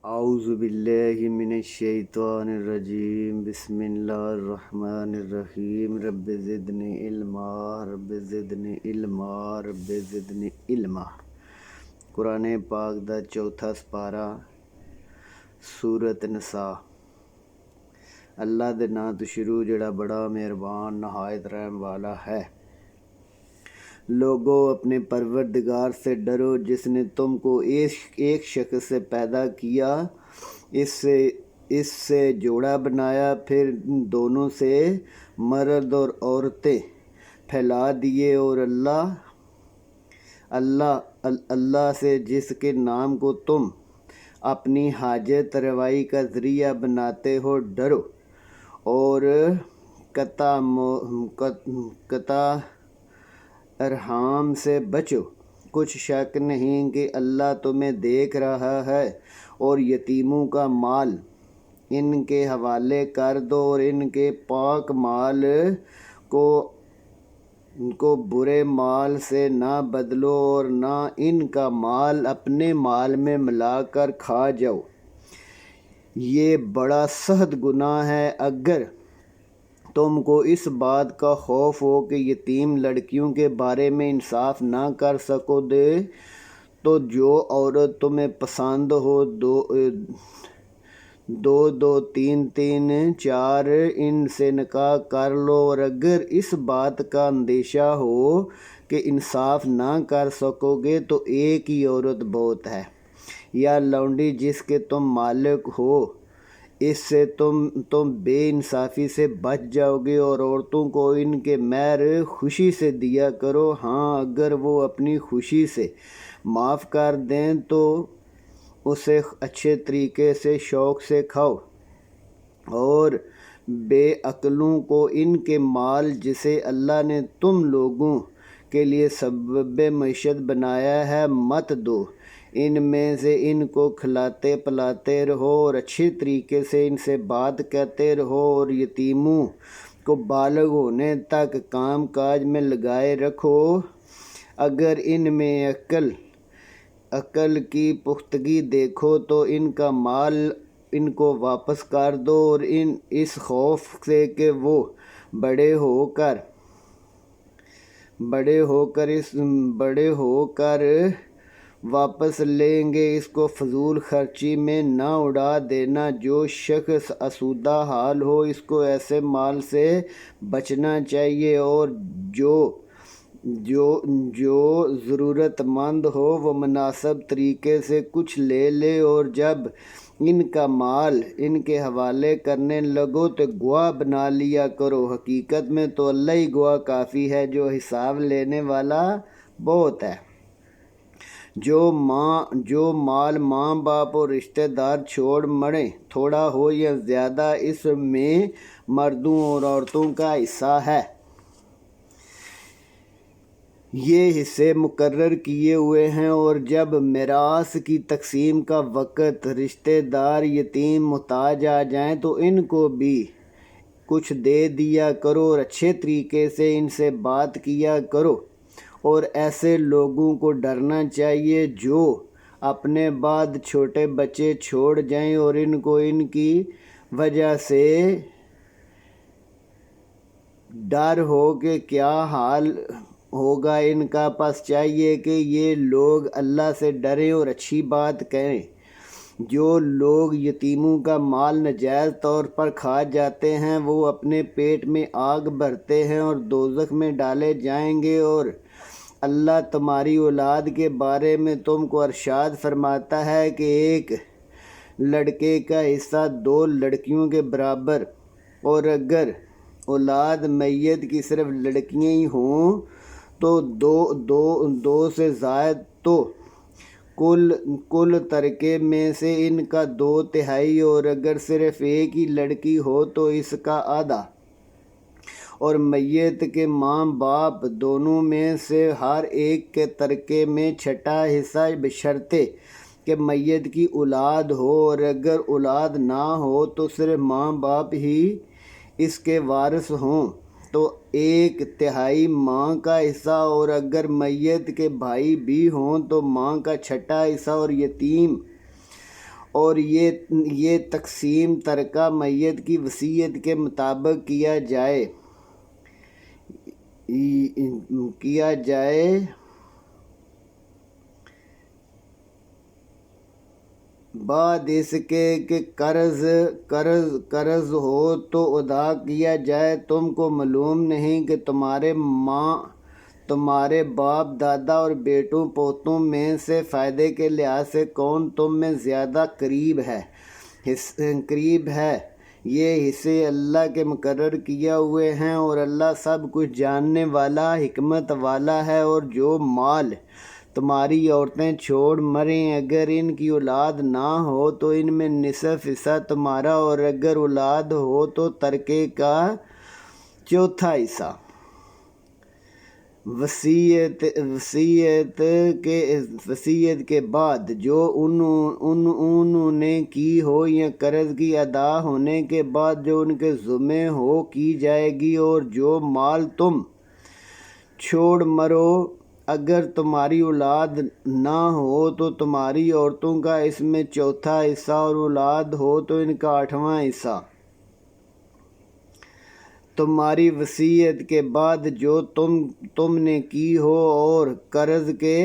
اعوذ باللہ من الشیطان الرجیم بسم اللہ الرحمن الرحیم رب زدنی علما رب زدنی علما رب زدنی علما۔ قرآن پاک دا چوتھا سپارہ سورۃ نساء۔ اللہ دے نام تو شروع جڑا بڑا مہربان نہایت رحم والا ہے۔ لوگو اپنے پروردگار سے ڈرو جس نے تم کو ایک شخص سے پیدا کیا، اس سے جوڑا بنایا، پھر دونوں سے مرد اور عورتیں پھیلا دیے، اور اللہ سے جس کے نام کو تم اپنی حاجت روائی کا ذریعہ بناتے ہو ڈرو، اور قطع ارحام سے بچو۔ کچھ شک نہیں کہ اللہ تمہیں دیکھ رہا ہے، اور یتیموں کا مال ان کے حوالے کر دو، اور ان کے پاک مال کو برے مال سے نہ بدلو، اور نہ ان کا مال اپنے مال میں ملا کر کھا جاؤ۔ یہ بڑا سخت گناہ ہے۔ اگر تم کو اس بات کا خوف ہو کہ یتیم لڑکیوں کے بارے میں انصاف نہ کر سکو گے، تو جو عورت تمہیں پسند ہو دو تین چار ان سے نکاح کر لو، اور اگر اس بات کا اندیشہ ہو کہ انصاف نہ کر سکو گے تو ایک ہی عورت بہت ہے، یا لونڈی جس کے تم مالک ہو، اس سے تم بے انصافی سے بچ جاؤ گے، اور عورتوں کو ان کے مہر خوشی سے دیا کرو۔ ہاں، اگر وہ اپنی خوشی سے معاف کر دیں تو اسے اچھے طریقے سے شوق سے کھاؤ، اور بے عقلوں کو ان کے مال جسے اللہ نے تم لوگوں کے لیے سبب معیشت بنایا ہے مت دو۔ ان میں سے ان کو کھلاتے پلاتے رہو، اور اچھے طریقے سے ان سے بات کہتے رہو، اور یتیموں کو بالغ ہونے تک کام کاج میں لگائے رکھو۔ اگر ان میں عقل کی پختگی دیکھو تو ان کا مال ان کو واپس کر دو، اور اس خوف سے کہ وہ بڑے ہو کر واپس لیں گے، اس کو فضول خرچی میں نہ اڑا دینا۔ جو شخص آسودہ حال ہو اس کو ایسے مال سے بچنا چاہیے، اور جو ضرورت مند ہو وہ مناسب طریقے سے کچھ لے لے، اور جب ان کا مال ان کے حوالے کرنے لگو تو گواہ بنا لیا کرو۔ حقیقت میں تو اللہ ہی گواہ کافی ہے جو حساب لینے والا بہت ہے۔ جو مال ماں باپ اور رشتہ دار چھوڑ مریں، تھوڑا ہو یا زیادہ، اس میں مردوں اور عورتوں کا حصہ ہے۔ یہ حصے مقرر کیے ہوئے ہیں، اور جب میراث کی تقسیم کا وقت رشتہ دار یتیم محتاج آ جائیں تو ان کو بھی کچھ دے دیا کرو، اور اچھے طریقے سے ان سے بات کیا کرو۔ اور ایسے لوگوں کو ڈرنا چاہیے جو اپنے بعد چھوٹے بچے چھوڑ جائیں، اور ان کو ان کی وجہ سے ڈر ہو کہ کیا حال ہوگا ان کا، پس چاہیے کہ یہ لوگ اللہ سے ڈریں اور اچھی بات کہیں۔ جو لوگ یتیموں کا مال ناجائز طور پر کھا جاتے ہیں وہ اپنے پیٹ میں آگ بھرتے ہیں اور دوزخ میں ڈالے جائیں گے۔ اور اللہ تمہاری اولاد کے بارے میں تم کو ارشاد فرماتا ہے کہ ایک لڑکے کا حصہ 2 لڑکیوں کے برابر، اور اگر اولاد میت کی صرف لڑکیاں ہی ہوں تو دو سے زائد، تو کل ترکے میں سے ان کا 2/3، اور اگر صرف ایک ہی لڑکی ہو تو اس کا آدھا۔ اور میت کے ماں باپ دونوں میں سے ہر ایک کے ترکے میں 6واں حصہ، بشرطے کہ میت کی اولاد ہو، اور اگر اولاد نہ ہو تو صرف ماں باپ ہی اس کے وارث ہوں تو 1/3 ماں کا حصہ، اور اگر میت کے بھائی بھی ہوں تو ماں کا 6واں حصہ، اور یتیم اور یہ تقسیم ترکہ میت کی وصیت کے مطابق کیا جائے بعد اس کے کہ قرض ہو تو ادا کیا جائے۔ تم کو معلوم نہیں کہ تمہارے باپ دادا اور بیٹوں پوتوں میں سے فائدے کے لحاظ سے کون تم میں زیادہ قریب ہے؟ یہ حصے اللہ کے مقرر کیے ہوئے ہیں اور اللہ سب کچھ جاننے والا حکمت والا ہے۔ اور جو مال تمہاری عورتیں چھوڑ مریں، اگر ان کی اولاد نہ ہو تو ان میں نصف حصہ تمہارا، اور اگر اولاد ہو تو ترکے کا چوتھا حصہ۔ وصیت کے بعد جو انہوں نے کی ہو یا قرض کی ادا ہونے کے بعد جو ان کے ذمہ ہو کی جائے گی۔ اور جو مال تم چھوڑ مرو، اگر تمہاری اولاد نہ ہو تو تمہاری عورتوں کا اس میں چوتھا حصہ، اور اولاد ہو تو ان کا 8واں حصہ۔ تمہاری وصیت کے بعد جو تم نے کی ہو اور قرض کے،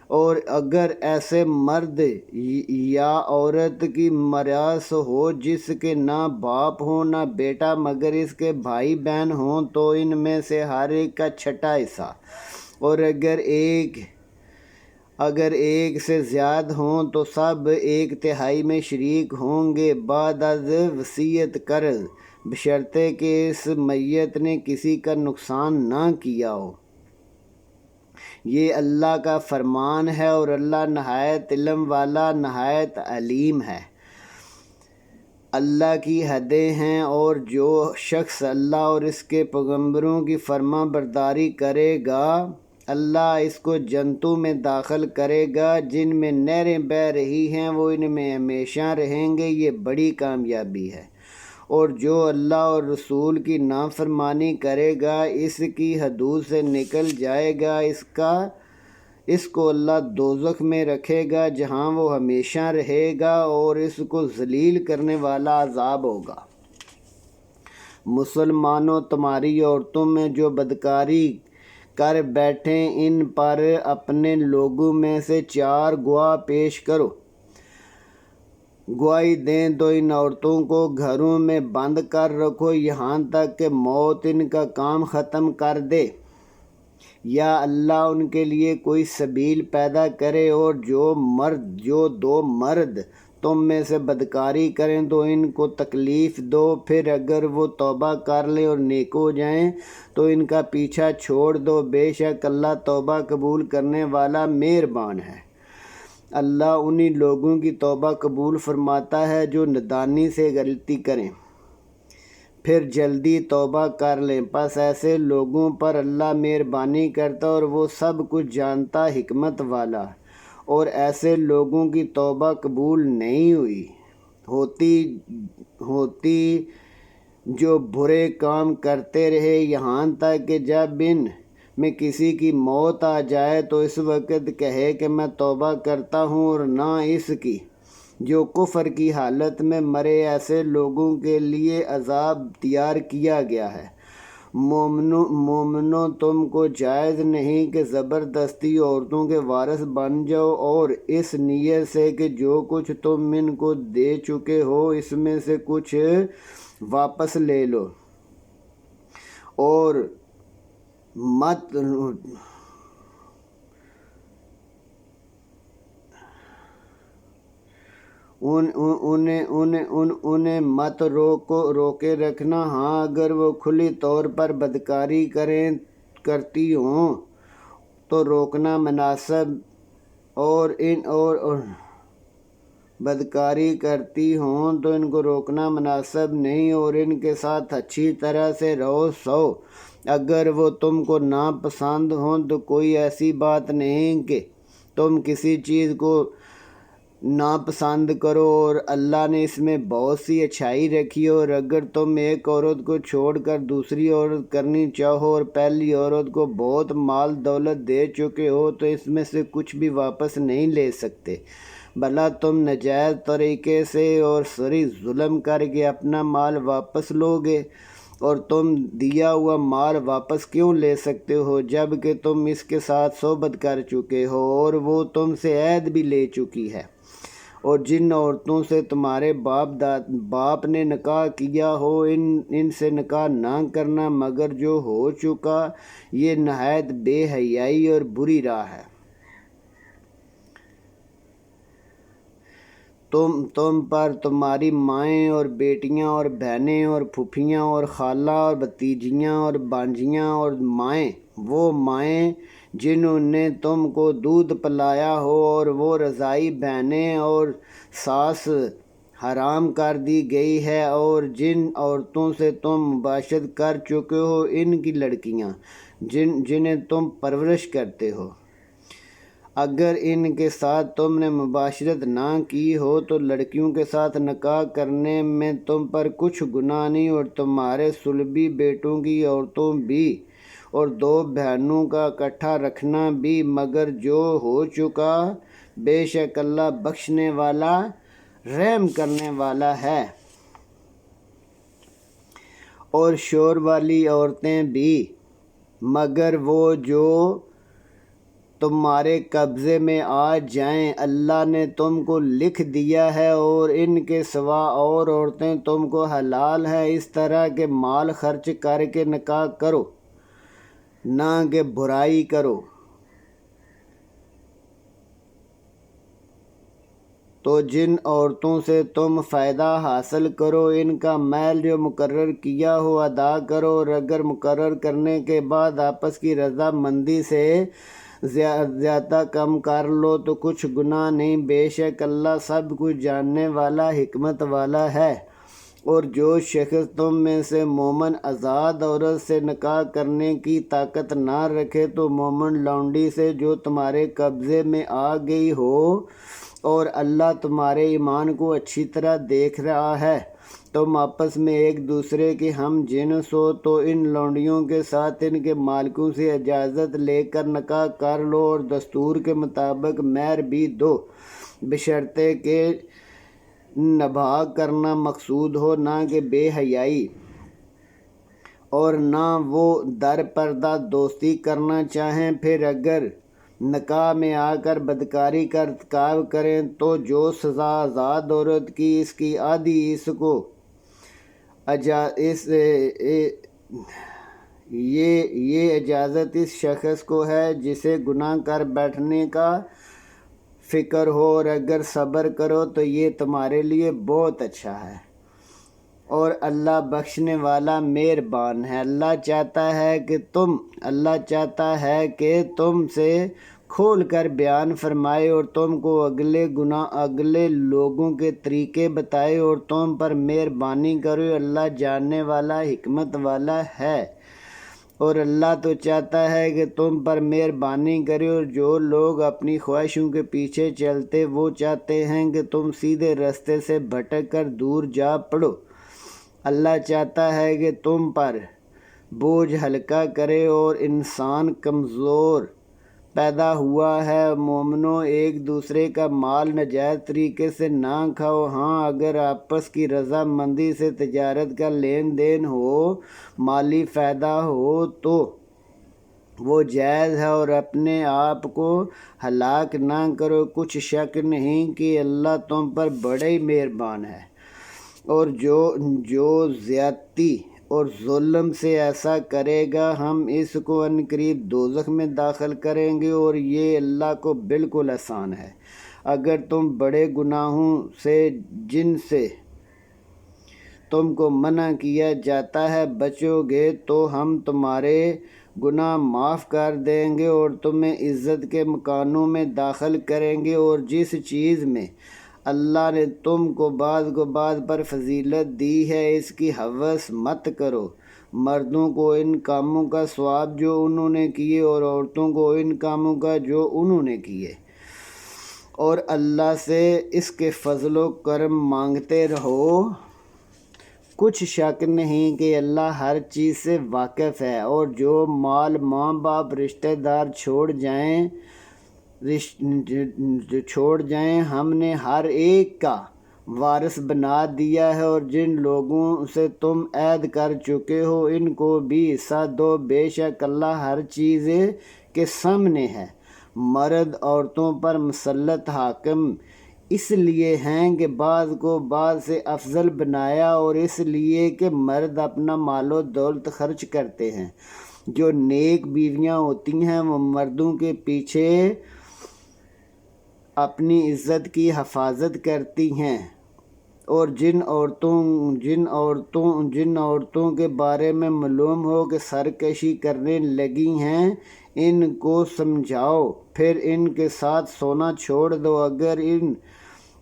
اور اگر ایسے مرد یا عورت کی میراث ہو جس کے نہ باپ ہو نہ بیٹا مگر اس کے بھائی بہن ہوں، تو ان میں سے ہر ایک کا چھٹا حصہ۔ اور اگر ایک سے زیادہ ہوں تو سب 1/3 میں شریک ہوں گے بعد از وصیت قرض، بشرطے کہ اس میت نے کسی کا نقصان نہ کیا ہو۔ یہ اللہ کا فرمان ہے اور اللہ نہایت علم والا نہایت علیم ہے۔ اللہ کی حدیں ہیں، اور جو شخص اللہ اور اس کے پیغمبروں کی فرما برداری کرے گا، اللہ اس کو جنتوں میں داخل کرے گا جن میں نہریں بہہ رہی ہیں، وہ ان میں ہمیشہ رہیں گے۔ یہ بڑی کامیابی ہے۔ اور جو اللہ اور رسول کی نافرمانی کرے گا، اس کی حدود سے نکل جائے گا، اس کو اللہ دوزخ میں رکھے گا جہاں وہ ہمیشہ رہے گا، اور اس کو ذلیل کرنے والا عذاب ہوگا۔ مسلمانوں، تمہاری عورتوں میں جو بدکاری کر بیٹھیں، ان پر اپنے لوگوں میں سے 4 گواہ پیش کرو۔ گواہی دیں تو ان عورتوں کو گھروں میں بند کر رکھو یہاں تک کہ موت ان کا کام ختم کر دے، یا اللہ ان کے لیے کوئی سبیل پیدا کرے۔ اور جو 2 مرد تم میں سے بدکاری کریں تو ان کو تکلیف دو، پھر اگر وہ توبہ کر لیں اور نیک ہو جائیں تو ان کا پیچھا چھوڑ دو، بے شک اللہ توبہ قبول کرنے والا مہربان ہے۔ اللہ انہی لوگوں کی توبہ قبول فرماتا ہے جو نادانی سے غلطی کریں پھر جلدی توبہ کر لیں، پس ایسے لوگوں پر اللہ مہربانی کرتا اور وہ سب کچھ جانتا حکمت والا۔ اور ایسے لوگوں کی توبہ قبول نہیں ہوتی جو برے کام کرتے رہے، یہاں تک کہ جب ان میں کسی کی موت آ جائے تو اس وقت کہے کہ میں توبہ کرتا ہوں، اور نہ اس کی جو کفر کی حالت میں مرے۔ ایسے لوگوں کے لیے عذاب تیار کیا گیا ہے۔ مومنوں، تم کو جائز نہیں کہ زبردستی عورتوں کے وارث بن جاؤ، اور اس نیت سے کہ جو کچھ تم ان کو دے چکے ہو اس میں سے کچھ واپس لے لو، اور انہیں مت روکے رکھنا۔ ہاں، اگر وہ کھلی طور پر بدکاری کرتی ہوں تو روکنا مناسب، اور بدکاری کرتی ہوں تو ان کو روکنا مناسب نہیں، اور ان کے ساتھ اچھی طرح سے رہو۔ اگر وہ تم کو ناپسند ہوں تو کوئی ایسی بات نہیں کہ تم کسی چیز کو ناپسند کرو، اور اللہ نے اس میں بہت سی اچھائی رکھی ہے۔ اور اگر تم ایک عورت کو چھوڑ کر دوسری عورت کرنی چاہو اور پہلی عورت کو بہت مال دولت دے چکے ہو تو اس میں سے کچھ بھی واپس نہیں لے سکتے، بھلا تم ناجائز طریقے سے اور سری ظلم کر کے اپنا مال واپس لو گے؟ اور تم دیا ہوا مال واپس کیوں لے سکتے ہو جب کہ تم اس کے ساتھ صحبت کر چکے ہو اور وہ تم سے عہد بھی لے چکی ہے؟ اور جن عورتوں سے تمہارے باپ نے نکاح کیا ہو ان سے نکاح نہ کرنا مگر جو ہو چکا، یہ نہایت بے حیائی اور بری راہ ہے۔ تم پر تمہاری مائیں اور بیٹیاں اور بہنیں اور پھوپھیاں اور خالہ اور بھتیجیاں اور بانجیاں اور مائیں، وہ مائیں جنہوں نے تم کو دودھ پلایا ہو، اور وہ رضاعی بہنیں اور ساس حرام کر دی گئی ہے، اور جن عورتوں سے تم مباشرت کر چکے ہو ان کی لڑکیاں جنہیں تم پرورش کرتے ہو۔ اگر ان کے ساتھ تم نے مباشرت نہ کی ہو تو لڑکیوں کے ساتھ نکاح کرنے میں تم پر کچھ گناہ نہیں، اور تمہارے صلبی بیٹوں کی عورتوں بھی اور 2 بہنوں کا اکٹھا رکھنا بھی مگر جو ہو چکا، بے شک اللہ بخشنے والا رحم کرنے والا ہے۔ اور شور والی عورتیں بھی مگر وہ جو تمہارے قبضے میں آ جائیں، اللہ نے تم کو لکھ دیا ہے، اور ان کے سوا اور عورتیں تم کو حلال ہیں، اس طرح کہ مال خرچ کر کے نکاح کرو، نہ کہ برائی کرو۔ تو جن عورتوں سے تم فائدہ حاصل کرو ان کا مہر جو مقرر کیا ہو ادا کرو، اور اگر مقرر کرنے کے بعد آپس کی رضا مندی سے زیادہ کم کر لو تو کچھ گناہ نہیں، بے شک اللہ سب کچھ جاننے والا حکمت والا ہے۔ اور جو شخص تم میں سے مومن آزاد عورت سے نکاح کرنے کی طاقت نہ رکھے تو مومن لونڈی سے جو تمہارے قبضے میں آ گئی ہو، اور اللہ تمہارے ایمان کو اچھی طرح دیکھ رہا ہے، تم آپس میں ایک دوسرے کے ہم جنس ہو تو ان لونڈیوں کے ساتھ ان کے مالکوں سے اجازت لے کر نکاح کر لو، اور دستور کے مطابق مہر بھی دو، بشرطے کہ نباہ کرنا مقصود ہو نہ کہ بے حیائی، اور نہ وہ در پردہ دوستی کرنا چاہیں۔ پھر اگر نکاح میں آ کر بدکاری کا ارتکاب کریں تو جو سزا آزاد عورت کی اس کی آدھی اس کو یہ اجازت اس شخص کو ہے جسے گناہ کر بیٹھنے کا فکر ہو، اور اگر صبر کرو تو یہ تمہارے لیے بہت اچھا ہے، اور اللہ بخشنے والا مہربان ہے۔ اللہ چاہتا ہے کہ تم سے کھول کر بیان فرمائے اور تم کو اگلے لوگوں کے طریقے بتائے اور تم پر مہربانی کرے، اللہ جاننے والا حکمت والا ہے۔ اور اللہ تو چاہتا ہے کہ تم پر مہربانی کرے، اور جو لوگ اپنی خواہشوں کے پیچھے چلتے وہ چاہتے ہیں کہ تم سیدھے راستے سے بھٹک کر دور جا پڑو۔ اللہ چاہتا ہے کہ تم پر بوجھ ہلکا کرے، اور انسان کمزور پیدا ہوا ہے۔ مومنوں، ایک دوسرے کا مال ناجائز طریقے سے نہ کھاؤ، ہاں اگر آپس کی رضا مندی سے تجارت کا لین دین ہو، مالی فائدہ ہو تو وہ جائز ہے، اور اپنے آپ کو ہلاک نہ کرو، کچھ شک نہیں کہ اللہ تم پر بڑا ہی مہربان ہے۔ اور جو زیادتی اور ظلم سے ایسا کرے گا ہم اس کو عنقریب دوزخ میں داخل کریں گے، اور یہ اللہ کو بالکل آسان ہے۔ اگر تم بڑے گناہوں سے جن سے تم کو منع کیا جاتا ہے بچو گے تو ہم تمہارے گناہ معاف کر دیں گے اور تمہیں عزت کے مکانوں میں داخل کریں گے، اور جس چیز میں اللہ نے تم کو بعض پر فضیلت دی ہے اس کی ہوس مت کرو۔ مردوں کو ان کاموں کا ثواب جو انہوں نے کیے، اور عورتوں کو ان کاموں کا جو انہوں نے کیے، اور اللہ سے اس کے فضل و کرم مانگتے رہو۔ کچھ شک نہیں کہ اللہ ہر چیز سے واقف ہے، اور جو مال ماں باپ رشتہ دار چھوڑ جائیں چھوڑ جائیں، ہم نے ہر ایک کا وارث بنا دیا ہے، اور جن لوگوں سے تم عہد کر چکے ہو ان کو بھی حصہ دو، بے شک اللہ ہر چیز کے سامنے ہے۔ مرد عورتوں پر مسلط حاکم اس لیے ہیں کہ بعض کو بعض سے افضل بنایا، اور اس لیے کہ مرد اپنا مال و دولت خرچ کرتے ہیں۔ جو نیک بیویاں ہوتی ہیں وہ مردوں کے پیچھے اپنی عزت کی حفاظت کرتی ہیں، اور جن عورتوں کے بارے میں معلوم ہو کہ سرکشی کرنے لگی ہیں ان کو سمجھاؤ، پھر ان کے ساتھ سونا چھوڑ دو۔ اگر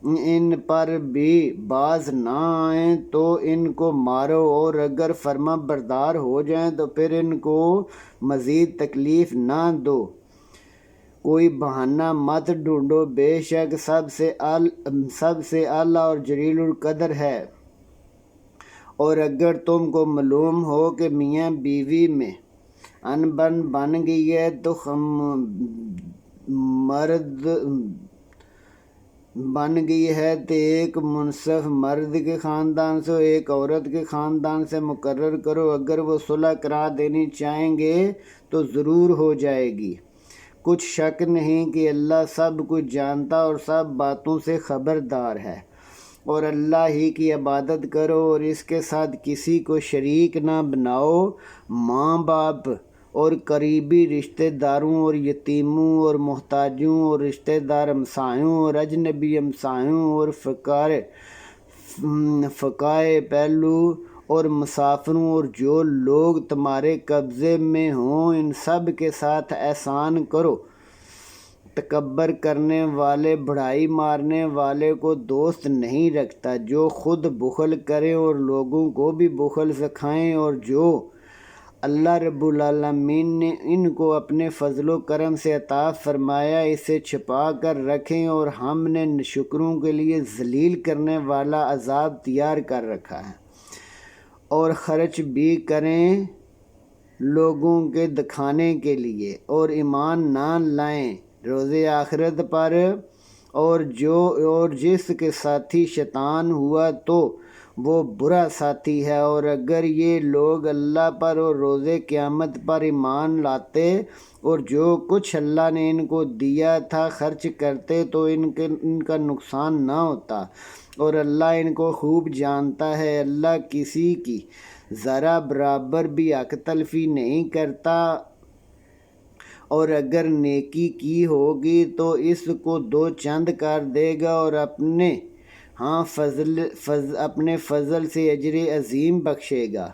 ان پر بھی باز نہ آئیں تو ان کو مارو، اور اگر فرما بردار ہو جائیں تو پھر ان کو مزید تکلیف نہ دو۔ کوئی بہانہ مت ڈھونڈو، بے شک سب سے اعلیٰ اور جلیل القدر ہے۔ اور اگر تم کو معلوم ہو کہ میاں بیوی میں انبن بن گئی ہے تو ایک منصف مرد کے خاندان سے ایک عورت کے خاندان سے مقرر کرو، اگر وہ صلح کرا دینی چاہیں گے تو ضرور ہو جائے گی۔ کچھ شک نہیں کہ اللہ سب کچھ جانتا اور سب باتوں سے خبردار ہے۔ اور اللہ ہی کی عبادت کرو اور اس کے ساتھ کسی کو شریک نہ بناؤ۔ ماں باپ اور قریبی رشتہ داروں اور یتیموں اور محتاجوں اور رشتہ دار ہمسایوں اور اجنبی ہمسایوں اور فقائے پہلو اور مسافروں اور جو لوگ تمہارے قبضے میں ہوں ان سب کے ساتھ احسان کرو۔ تکبر کرنے والے بڑائی مارنے والے کو دوست نہیں رکھتا۔ جو خود بخل کرے اور لوگوں کو بھی بخل سکھائیں، اور جو اللہ رب العالمین نے ان کو اپنے فضل و کرم سے عطا فرمایا اسے چھپا کر رکھیں، اور ہم نے ناشکروں کے لیے ذلیل کرنے والا عذاب تیار کر رکھا ہے۔ اور خرچ بھی کریں لوگوں کے دکھانے کے لیے، اور ایمان نہ لائیں روز آخرت پر، اور جس کے ساتھی شیطان ہوا تو وہ برا ساتھی ہے۔ اور اگر یہ لوگ اللہ پر اور روز قیامت پر ایمان لاتے اور جو کچھ اللہ نے ان کو دیا تھا خرچ کرتے تو ان کا نقصان نہ ہوتا، اور اللہ ان کو خوب جانتا ہے۔ اللہ کسی کی ذرا برابر بھی حق تلفی نہیں کرتا، اور اگر نیکی کی ہوگی تو اس کو دو چند کر دے گا، اور اپنے فضل سے اجر عظیم بخشے گا۔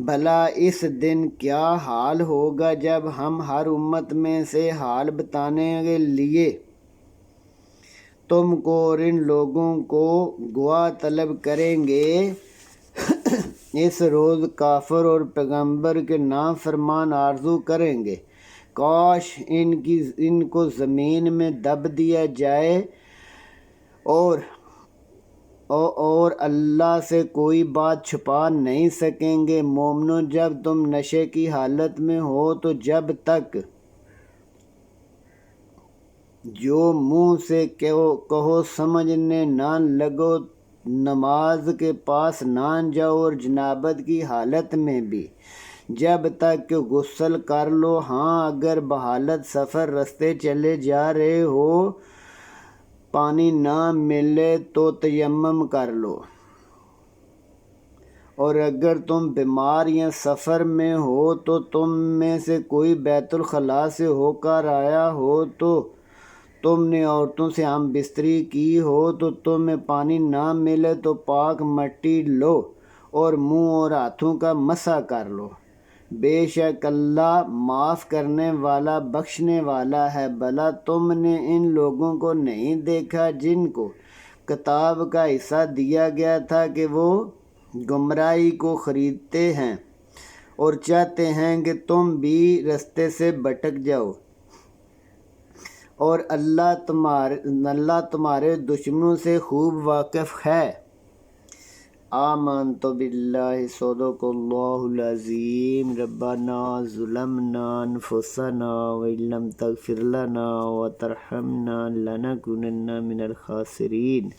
بھلا اس دن کیا حال ہوگا جب ہم ہر امت میں سے حال بتانے کے لیے تم کو اور ان لوگوں کو گواہ طلب کریں گے۔ اس روز کافر اور پیغمبر کے نافرمان آرزو کریں گے کاش ان کو زمین میں دب دیا جائے، اور اللہ سے کوئی بات چھپا نہیں سکیں گے۔ مومنو، جب تم نشے کی حالت میں ہو تو جب تک جو منہ سے کہو سمجھنے نہ لگو، نماز کے پاس نہ جاؤ، اور جنابت کی حالت میں بھی جب تک کہ غسل کر لو۔ ہاں، اگر بحالت سفر رستے چلے جا رہے ہو پانی نہ ملے تو تیمم کر لو، اور اگر تم بیمار یا سفر میں ہو تو تم میں سے کوئی بیت الخلاء سے ہو کر آیا ہو تو تم نے عورتوں سے ہم بستری کی ہو تو تمہیں پانی نہ ملے تو پاک مٹی لو اور منہ اور ہاتھوں کا مسح کر لو۔ بے شک اللہ معاف کرنے والا بخشنے والا ہے۔ بھلا تم نے ان لوگوں کو نہیں دیکھا جن کو کتاب کا حصہ دیا گیا تھا کہ وہ گمراہی کو خریدتے ہیں اور چاہتے ہیں کہ تم بھی رستے سے بھٹک جاؤ، اور اللہ تمہارے دشمنوں سے خوب واقف ہے۔ آمنت باللہ صدق اللہ العظیم ربنا ظلمنا انفسنا وإن لم تغفر لنا وترحمنا لنكونن من الخاسرین